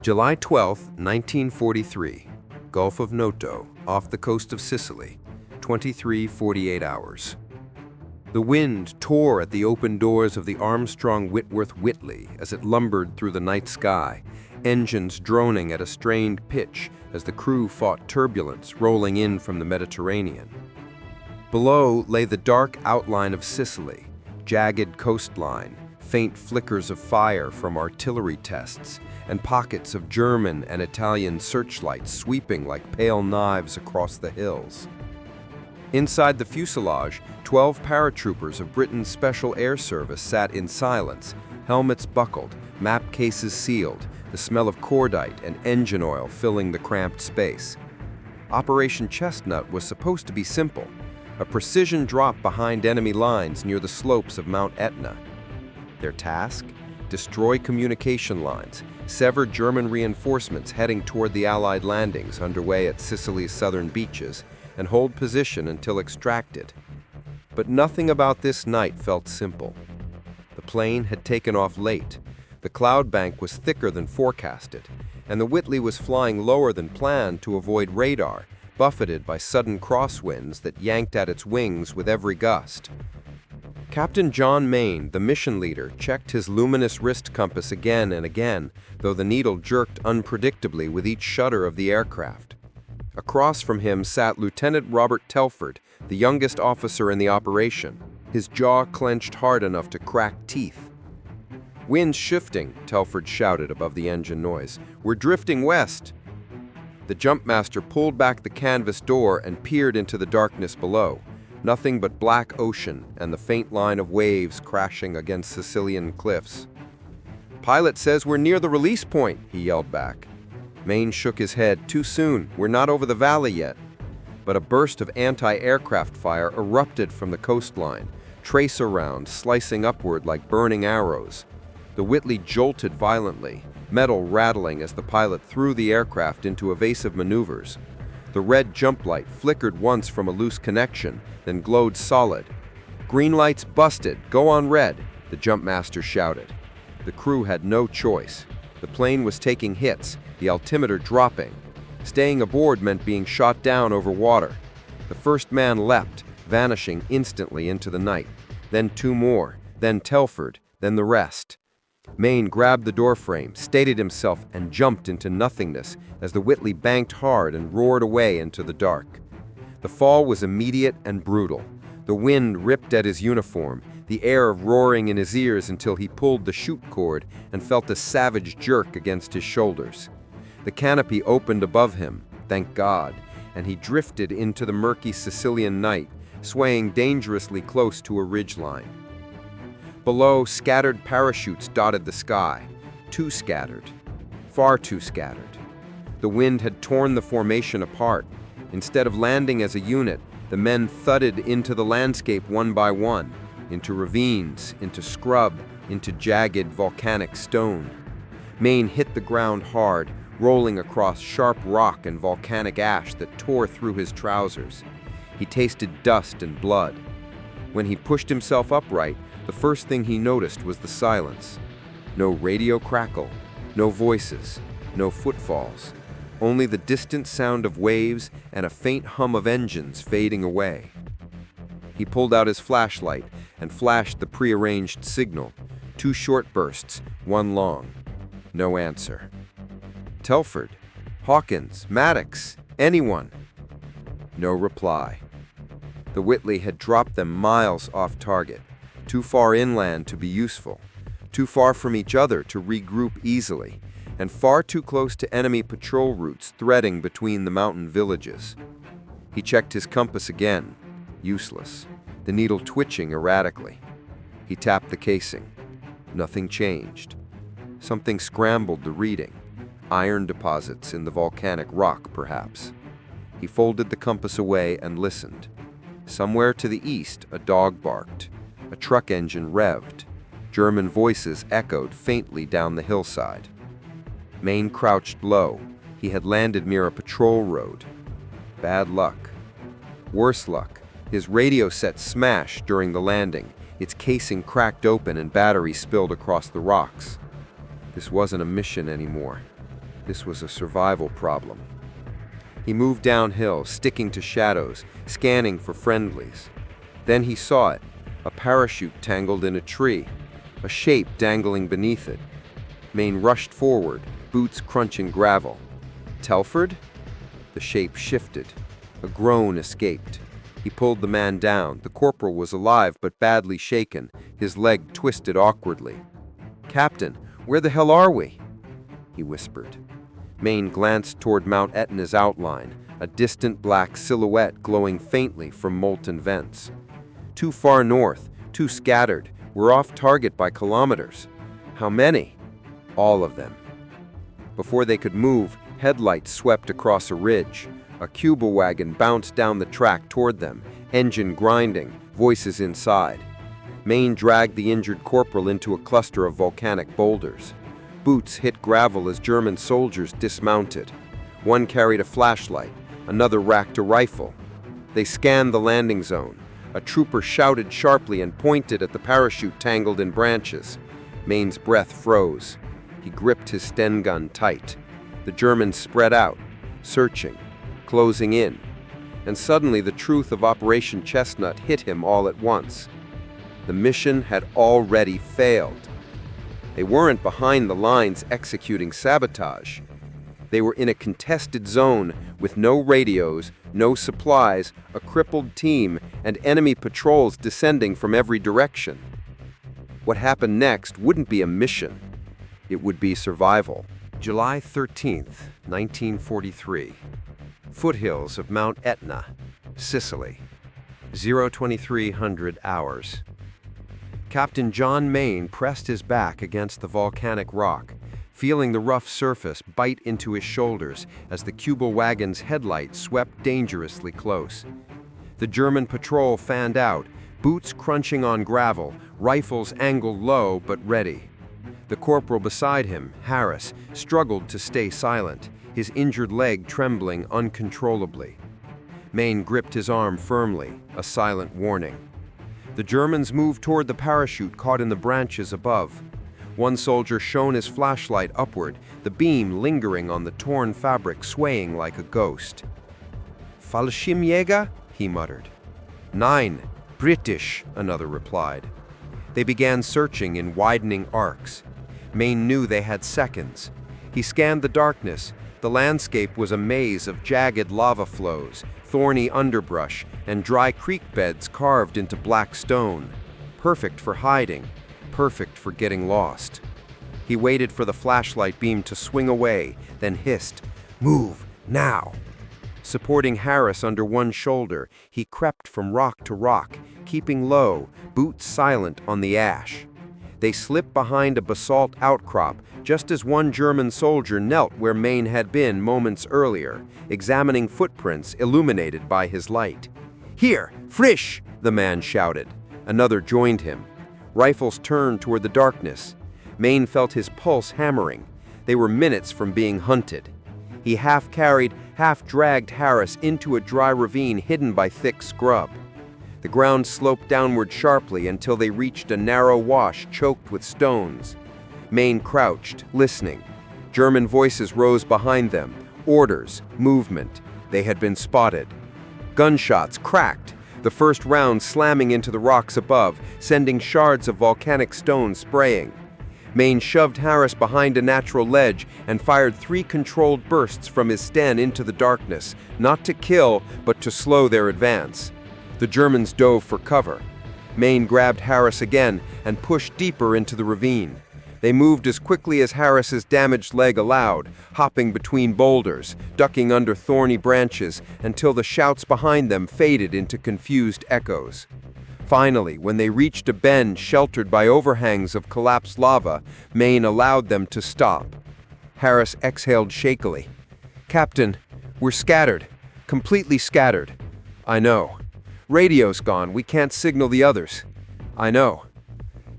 July 12, 1943, Gulf of Noto, off the coast of Sicily, 23:48 hours. The wind tore at the open doors of the Armstrong Whitworth Whitley as it lumbered through the night sky, engines droning at a strained pitch as the crew fought turbulence rolling in from the Mediterranean. Below lay the dark outline of Sicily, jagged coastline, faint flickers of fire from artillery tests, and pockets of German and Italian searchlights sweeping like pale knives across the hills. Inside the fuselage, 12 paratroopers of Britain's Special Air Service sat in silence, helmets buckled, map cases sealed, the smell of cordite and engine oil filling the cramped space. Operation Chestnut was supposed to be simple, a precision drop behind enemy lines near the slopes of Mount Etna. Their task? Destroy communication lines, sever German reinforcements heading toward the Allied landings underway at Sicily's southern beaches, and hold position until extracted. But nothing about this night felt simple. The plane had taken off late, the cloud bank was thicker than forecasted, and the Whitley was flying lower than planned to avoid radar, buffeted by sudden crosswinds that yanked at its wings with every gust. Captain John Main, the mission leader, checked his luminous wrist compass again and again, though the needle jerked unpredictably with each shudder of the aircraft. Across from him sat Lieutenant Robert Telford, the youngest officer in the operation, his jaw clenched hard enough to crack teeth. "Wind's shifting," Telford shouted above the engine noise. "We're drifting west." The jumpmaster pulled back the canvas door and peered into the darkness below. Nothing but black ocean and the faint line of waves crashing against Sicilian cliffs. "Pilot says we're near the release point," he yelled back. Main shook his head. "Too soon. We're not over the valley yet." But a burst of anti-aircraft fire erupted from the coastline, tracer rounds slicing upward like burning arrows. The Whitley jolted violently, metal rattling as the pilot threw the aircraft into evasive maneuvers. The red jump light flickered once from a loose connection, then glowed solid. "Green light's busted. Go on red," the jumpmaster shouted. The crew had no choice. The plane was taking hits, the altimeter dropping. Staying aboard meant being shot down over water. The first man leapt, vanishing instantly into the night. Then two more, then Telford, then the rest. Main grabbed the doorframe, steadied himself, and jumped into nothingness as the Whitley banked hard and roared away into the dark. The fall was immediate and brutal. The wind ripped at his uniform, the air roaring in his ears until he pulled the chute cord and felt a savage jerk against his shoulders. The canopy opened above him, thank God, and he drifted into the murky Sicilian night, swaying dangerously close to a ridgeline. Below, scattered parachutes dotted the sky. Too scattered. Far too scattered. The wind had torn the formation apart. Instead of landing as a unit, the men thudded into the landscape one by one, into ravines, into scrub, into jagged volcanic stone. Main hit the ground hard, rolling across sharp rock and volcanic ash that tore through his trousers. He tasted dust and blood. When he pushed himself upright, the first thing he noticed was the silence. No radio crackle, no voices, no footfalls, only the distant sound of waves and a faint hum of engines fading away. He pulled out his flashlight and flashed the prearranged signal. 2 short bursts, 1 long. No answer. "Telford, Hawkins, Maddox, anyone?" No reply. The Whitley had dropped them miles off target, too far inland to be useful, too far from each other to regroup easily, and far too close to enemy patrol routes threading between the mountain villages. He checked his compass again. Useless, the needle twitching erratically. He tapped the casing. Nothing changed. Something scrambled the reading. Iron deposits in the volcanic rock, perhaps. He folded the compass away and listened. Somewhere to the east, a dog barked. A truck engine revved. German voices echoed faintly down the hillside. Main crouched low. He had landed near a patrol road. Bad luck. Worse luck. His radio set smashed during the landing. Its casing cracked open and batteries spilled across the rocks. This wasn't a mission anymore. This was a survival problem. He moved downhill, sticking to shadows, scanning for friendlies. Then he saw it, a parachute tangled in a tree, a shape dangling beneath it. Mayne rushed forward, boots crunching gravel. Telford? The shape shifted. A groan escaped. He pulled the man down. The corporal was alive but badly shaken, his leg twisted awkwardly. "Captain, where the hell are we?" he whispered. Mayne glanced toward Mount Etna's outline, a distant black silhouette glowing faintly from molten vents. Too far north, too scattered. We're off target by kilometers. How many? All of them. Before they could move, headlights swept across a ridge. A Cuba wagon bounced down the track toward them, engine grinding, voices inside. Mayne dragged the injured corporal into a cluster of volcanic boulders. Boots hit gravel as German soldiers dismounted. One carried a flashlight, another racked a rifle. They scanned the landing zone. A trooper shouted sharply and pointed at the parachute tangled in branches. Mayne's breath froze. He gripped his Sten gun tight. The Germans spread out, searching, closing in. And suddenly the truth of Operation Chestnut hit him all at once. The mission had already failed. They weren't behind the lines executing sabotage. They were in a contested zone with no radios, no supplies, a crippled team, and enemy patrols descending from every direction. What happened next wouldn't be a mission. It would be survival. July 13th, 1943. Foothills of Mount Etna, Sicily. 2300 hours. Captain John Mayne pressed his back against the volcanic rock, feeling the rough surface bite into his shoulders as the Cuba wagon's headlights swept dangerously close. The German patrol fanned out, boots crunching on gravel, rifles angled low but ready. The corporal beside him, Harris, struggled to stay silent, his injured leg trembling uncontrollably. Mayne gripped his arm firmly, a silent warning. The Germans moved toward the parachute caught in the branches above. One soldier shone his flashlight upward, the beam lingering on the torn fabric, swaying like a ghost. "Fallschirmjäger?" he muttered. "Nein, British," another replied. They began searching in widening arcs. Mayne knew they had seconds. He scanned the darkness. The landscape was a maze of jagged lava flows, thorny underbrush, and dry creek beds carved into black stone. Perfect for hiding, perfect for getting lost. He waited for the flashlight beam to swing away, then hissed, "Move, now!" Supporting Harris under one shoulder, he crept from rock to rock, keeping low, boots silent on the ash. They slipped behind a basalt outcrop, just as one German soldier knelt where Mayne had been moments earlier, examining footprints illuminated by his light. "Here, frisch!" the man shouted. Another joined him. Rifles turned toward the darkness. Mayne felt his pulse hammering. They were minutes from being hunted. He half-carried, half-dragged Harris into a dry ravine hidden by thick scrub. The ground sloped downward sharply until they reached a narrow wash choked with stones. Mayne crouched, listening. German voices rose behind them. Orders, movement. They had been spotted. Gunshots cracked, the first round slamming into the rocks above, sending shards of volcanic stone spraying. Mayne shoved Harris behind a natural ledge and fired 3 controlled bursts from his Sten into the darkness, not to kill, but to slow their advance. The Germans dove for cover. Mayne grabbed Harris again and pushed deeper into the ravine. They moved as quickly as Harris's damaged leg allowed, hopping between boulders, ducking under thorny branches until the shouts behind them faded into confused echoes. Finally, when they reached a bend sheltered by overhangs of collapsed lava, Mayne allowed them to stop. Harris exhaled shakily. "Captain, we're scattered, completely scattered." "I know. Radio's gone, we can't signal the others." "I know."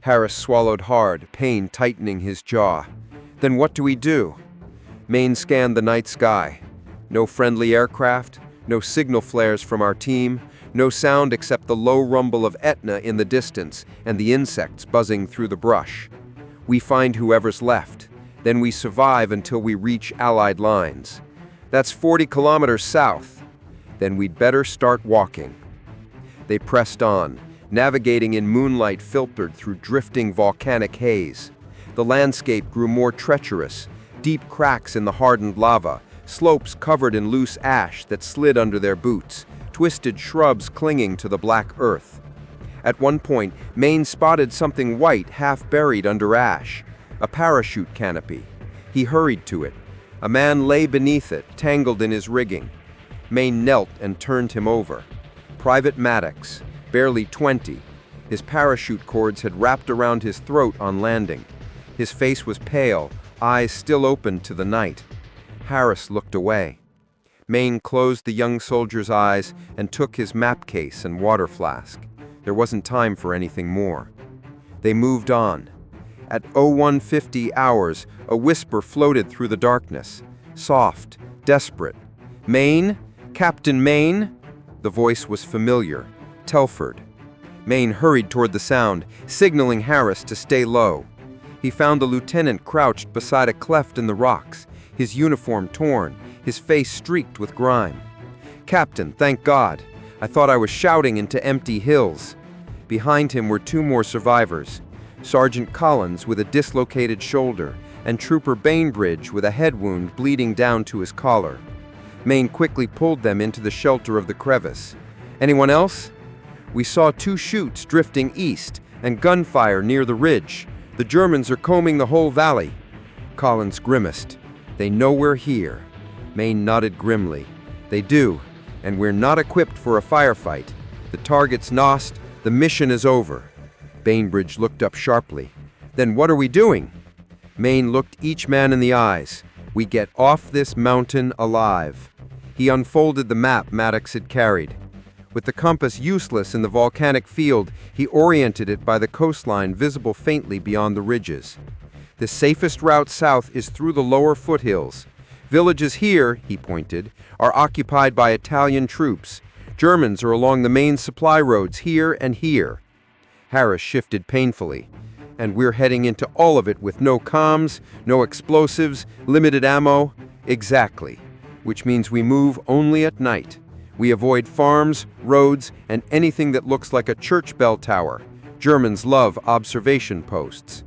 Harris swallowed hard, pain tightening his jaw. "Then what do we do?" Mayne scanned the night sky. No friendly aircraft, no signal flares from our team, no sound except the low rumble of Etna in the distance and the insects buzzing through the brush. "We find whoever's left. Then we survive until we reach Allied lines. That's 40 kilometers south. Then we'd better start walking." They pressed on, navigating in moonlight filtered through drifting volcanic haze. The landscape grew more treacherous, deep cracks in the hardened lava, slopes covered in loose ash that slid under their boots, twisted shrubs clinging to the black earth. At one point, Mayne spotted something white half buried under ash, a parachute canopy. He hurried to it. A man lay beneath it, tangled in his rigging. Mayne knelt and turned him over. Private Maddox, barely 20. His parachute cords had wrapped around his throat on landing. His face was pale, eyes still open to the night. Harris looked away. Mayne closed the young soldier's eyes and took his map case and water flask. There wasn't time for anything more. They moved on. At 0150 hours, a whisper floated through the darkness. Soft, desperate. "Mayne? Captain Mayne?" The voice was familiar. Telford. Mayne hurried toward the sound, signaling Harris to stay low. He found the lieutenant crouched beside a cleft in the rocks, his uniform torn, his face streaked with grime. "Captain, thank God. I thought I was shouting into empty hills." Behind him were two more survivors, Sergeant Collins with a dislocated shoulder, and Trooper Bainbridge with a head wound bleeding down to his collar. Mayne quickly pulled them into the shelter of the crevice. "Anyone else?" "We saw two chutes drifting east and gunfire near the ridge. The Germans are combing the whole valley." Collins grimaced. "They know we're here." Mayne nodded grimly. "They do, and we're not equipped for a firefight. The target's nosed, the mission is over." Bainbridge looked up sharply. "Then what are we doing?" Mayne looked each man in the eyes. "We get off this mountain alive." He unfolded the map Maddox had carried. With the compass useless in the volcanic field, he oriented it by the coastline visible faintly beyond the ridges. "The safest route south is through the lower foothills. Villages here," he pointed, "are occupied by Italian troops. Germans are along the main supply roads here and here." Harris shifted painfully. "And we're heading into all of it with no comms, no explosives, limited ammo." "Exactly. Which means we move only at night. We avoid farms, roads, and anything that looks like a church bell tower. Germans love observation posts."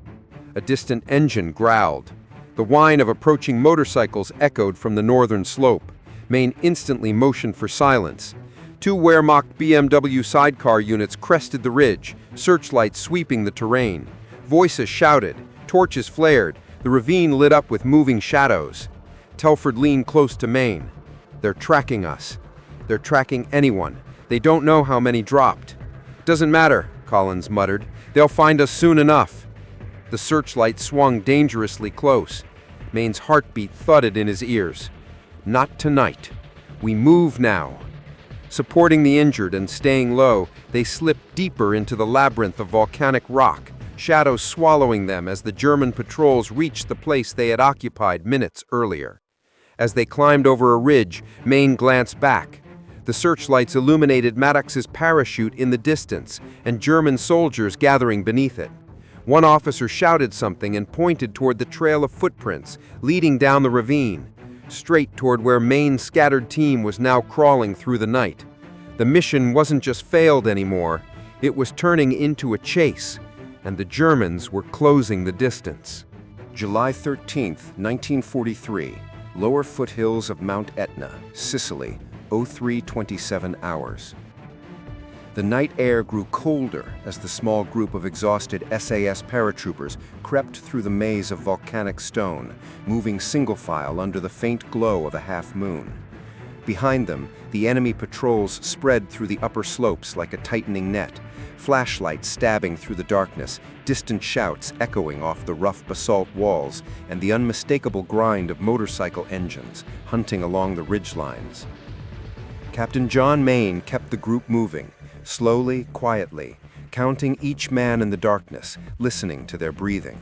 A distant engine growled. The whine of approaching motorcycles echoed from the northern slope. Mayne instantly motioned for silence. Two Wehrmacht BMW sidecar units crested the ridge, searchlights sweeping the terrain. Voices shouted, torches flared, the ravine lit up with moving shadows. Telford leaned close to Mayne. "They're tracking us. They're tracking anyone. They don't know how many dropped." "Doesn't matter," Collins muttered. "They'll find us soon enough." The searchlight swung dangerously close. Mayne's heartbeat thudded in his ears. "Not tonight. We move now." Supporting the injured and staying low, they slipped deeper into the labyrinth of volcanic rock, shadows swallowing them as the German patrols reached the place they had occupied minutes earlier. As they climbed over a ridge, Mayne glanced back. The searchlights illuminated Maddox's parachute in the distance and German soldiers gathering beneath it. One officer shouted something and pointed toward the trail of footprints leading down the ravine, straight toward where Mayne's scattered team was now crawling through the night. The mission wasn't just failed anymore, it was turning into a chase, and the Germans were closing the distance. July 13th, 1943. Lower foothills of Mount Etna, Sicily, 0327 hours. The night air grew colder as the small group of exhausted SAS paratroopers crept through the maze of volcanic stone, moving single file under the faint glow of a half-moon. Behind them, the enemy patrols spread through the upper slopes like a tightening net, flashlights stabbing through the darkness, distant shouts echoing off the rough basalt walls, and the unmistakable grind of motorcycle engines hunting along the ridgelines. Captain John Mayne kept the group moving, slowly, quietly, counting each man in the darkness, listening to their breathing.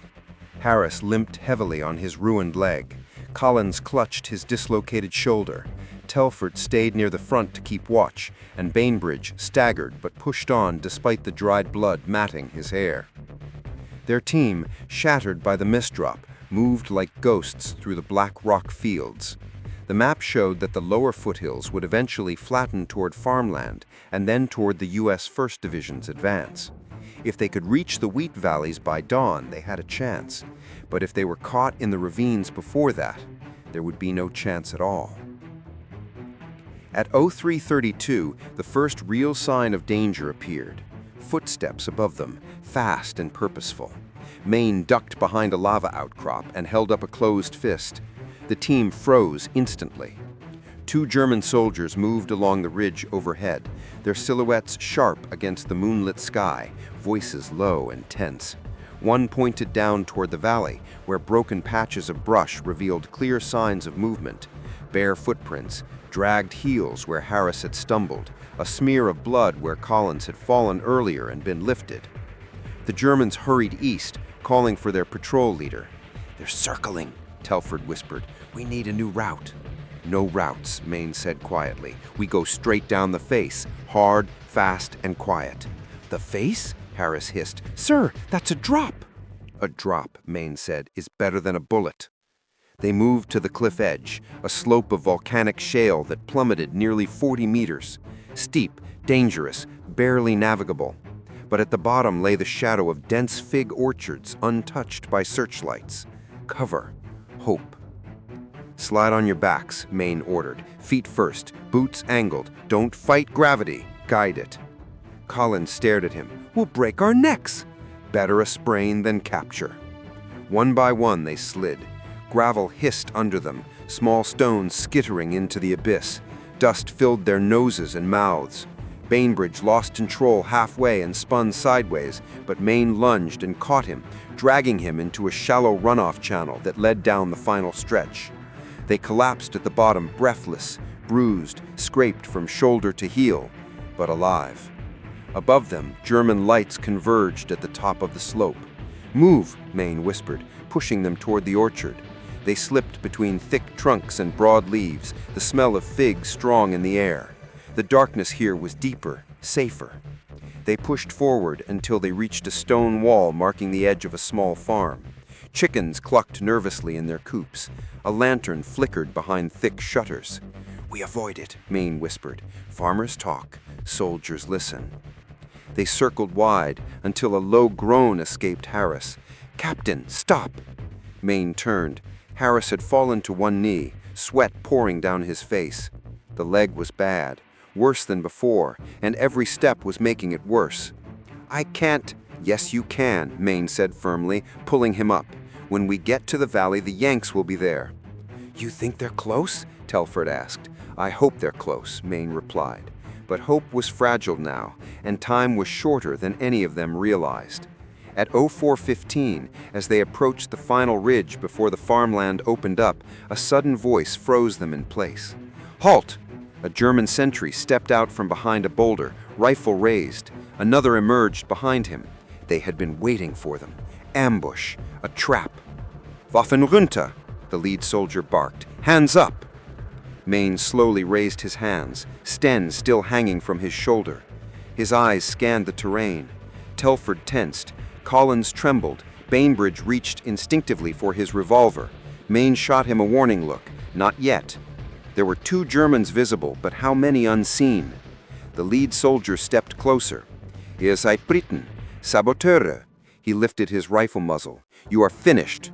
Harris limped heavily on his ruined leg. Collins clutched his dislocated shoulder. Telford stayed near the front to keep watch, and Bainbridge staggered but pushed on despite the dried blood matting his hair. Their team, shattered by the misdrop, moved like ghosts through the black rock fields. The map showed that the lower foothills would eventually flatten toward farmland and then toward the U.S. 1st Division's advance. If they could reach the wheat valleys by dawn, they had a chance. But if they were caught in the ravines before that, there would be no chance at all. At 03:32, the first real sign of danger appeared. Footsteps above them, fast and purposeful. Maine ducked behind a lava outcrop and held up a closed fist. The team froze instantly. Two German soldiers moved along the ridge overhead, their silhouettes sharp against the moonlit sky, voices low and tense. One pointed down toward the valley, where broken patches of brush revealed clear signs of movement. Bare footprints, dragged heels where Harris had stumbled, a smear of blood where Collins had fallen earlier and been lifted. The Germans hurried east, calling for their patrol leader. "They're circling," Telford whispered. "We need a new route." "No routes," Maine said quietly. "We go straight down the face, hard, fast, and quiet." "The face?" Harris hissed. "Sir, that's a drop." "A drop," Maine said, "is better than a bullet." They moved to the cliff edge, a slope of volcanic shale that plummeted nearly 40 meters. Steep, dangerous, barely navigable. But at the bottom lay the shadow of dense fig orchards untouched by searchlights. Cover. Hope. "Slide on your backs," Maine ordered. "Feet first, boots angled. Don't fight gravity. Guide it." Collins stared at him. "We'll break our necks." "Better a sprain than capture." One by one they slid. Gravel hissed under them, small stones skittering into the abyss. Dust filled their noses and mouths. Bainbridge lost control halfway and spun sideways, but Maine lunged and caught him, dragging him into a shallow runoff channel that led down the final stretch. They collapsed at the bottom, breathless, bruised, scraped from shoulder to heel, but alive. Above them, German lights converged at the top of the slope. "Move," Maine whispered, pushing them toward the orchard. They slipped between thick trunks and broad leaves, the smell of figs strong in the air. The darkness here was deeper, safer. They pushed forward until they reached a stone wall marking the edge of a small farm. Chickens clucked nervously in their coops. A lantern flickered behind thick shutters. "We avoid it," Maine whispered. "Farmers talk, soldiers listen." They circled wide until a low groan escaped Harris. "Captain, stop!" Maine turned. Harris had fallen to one knee, sweat pouring down his face. The leg was bad, worse than before, and every step was making it worse. "I can't." "Yes, you can," Maine said firmly, pulling him up. "When we get to the valley, the Yanks will be there." "You think they're close?" Telford asked. "I hope they're close," Maine replied. But hope was fragile now, and time was shorter than any of them realized. At 04:15, as they approached the final ridge before the farmland opened up, a sudden voice froze them in place. "Halt!" A German sentry stepped out from behind a boulder, rifle raised. Another emerged behind him. They had been waiting for them. Ambush. A trap. "Waffen runter!" the lead soldier barked. "Hands up!" Maine slowly raised his hands, Sten still hanging from his shoulder. His eyes scanned the terrain. Telford tensed. Collins trembled. Bainbridge reached instinctively for his revolver. Maine shot him a warning look. Not yet. There were two Germans visible, but how many unseen? The lead soldier stepped closer. "Ihr seid Briten. Saboteure." He lifted his rifle muzzle. "You are finished."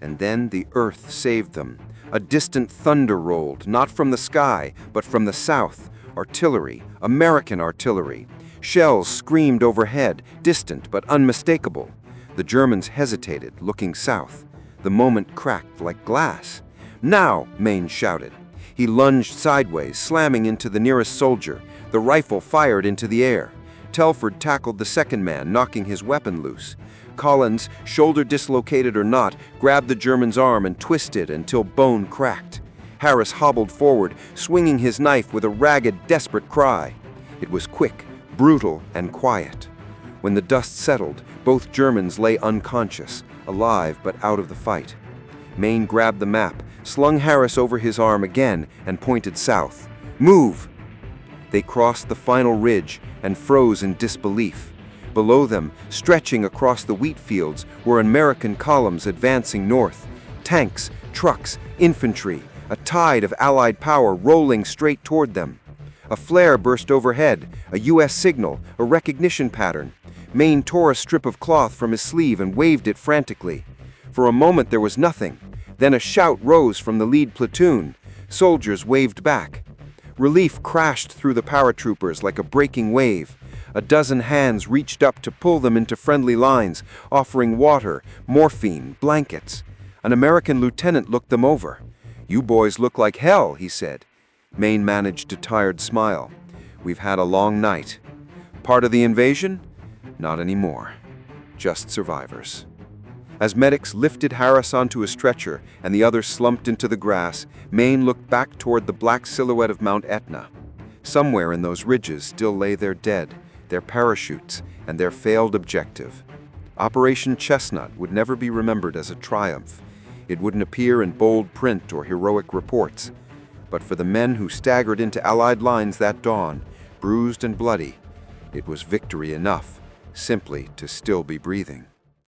And then the earth saved them. A distant thunder rolled, not from the sky, but from the south. Artillery, American artillery. Shells screamed overhead, distant but unmistakable. The Germans hesitated, looking south. The moment cracked like glass. "Now!" Maine shouted. He lunged sideways, slamming into the nearest soldier. The rifle fired into the air. Telford tackled the second man, knocking his weapon loose. Collins, shoulder dislocated or not, grabbed the German's arm and twisted until bone cracked. Harris hobbled forward, swinging his knife with a ragged, desperate cry. It was quick, brutal, and quiet. When the dust settled, both Germans lay unconscious, alive but out of the fight. Maine grabbed the map, slung Harris over his arm again, and pointed south. "Move!" They crossed the final ridge and froze in disbelief. Below them, stretching across the wheat fields, were American columns advancing north. Tanks, trucks, infantry, a tide of Allied power rolling straight toward them. A flare burst overhead, a U.S. signal, a recognition pattern. Maine tore a strip of cloth from his sleeve and waved it frantically. For a moment there was nothing. Then a shout rose from the lead platoon. Soldiers waved back. Relief crashed through the paratroopers like a breaking wave. A dozen hands reached up to pull them into friendly lines, offering water, morphine, blankets. An American lieutenant looked them over. "You boys look like hell," he said. Maine managed a tired smile. "We've had a long night. Part of the invasion? Not anymore. Just survivors." As medics lifted Harris onto a stretcher and the others slumped into the grass, Maine looked back toward the black silhouette of Mount Etna. Somewhere in those ridges still lay their dead, their parachutes, and their failed objective. Operation Chestnut would never be remembered as a triumph. It wouldn't appear in bold print or heroic reports. But for the men who staggered into Allied lines that dawn, bruised and bloody, it was victory enough, simply to still be breathing.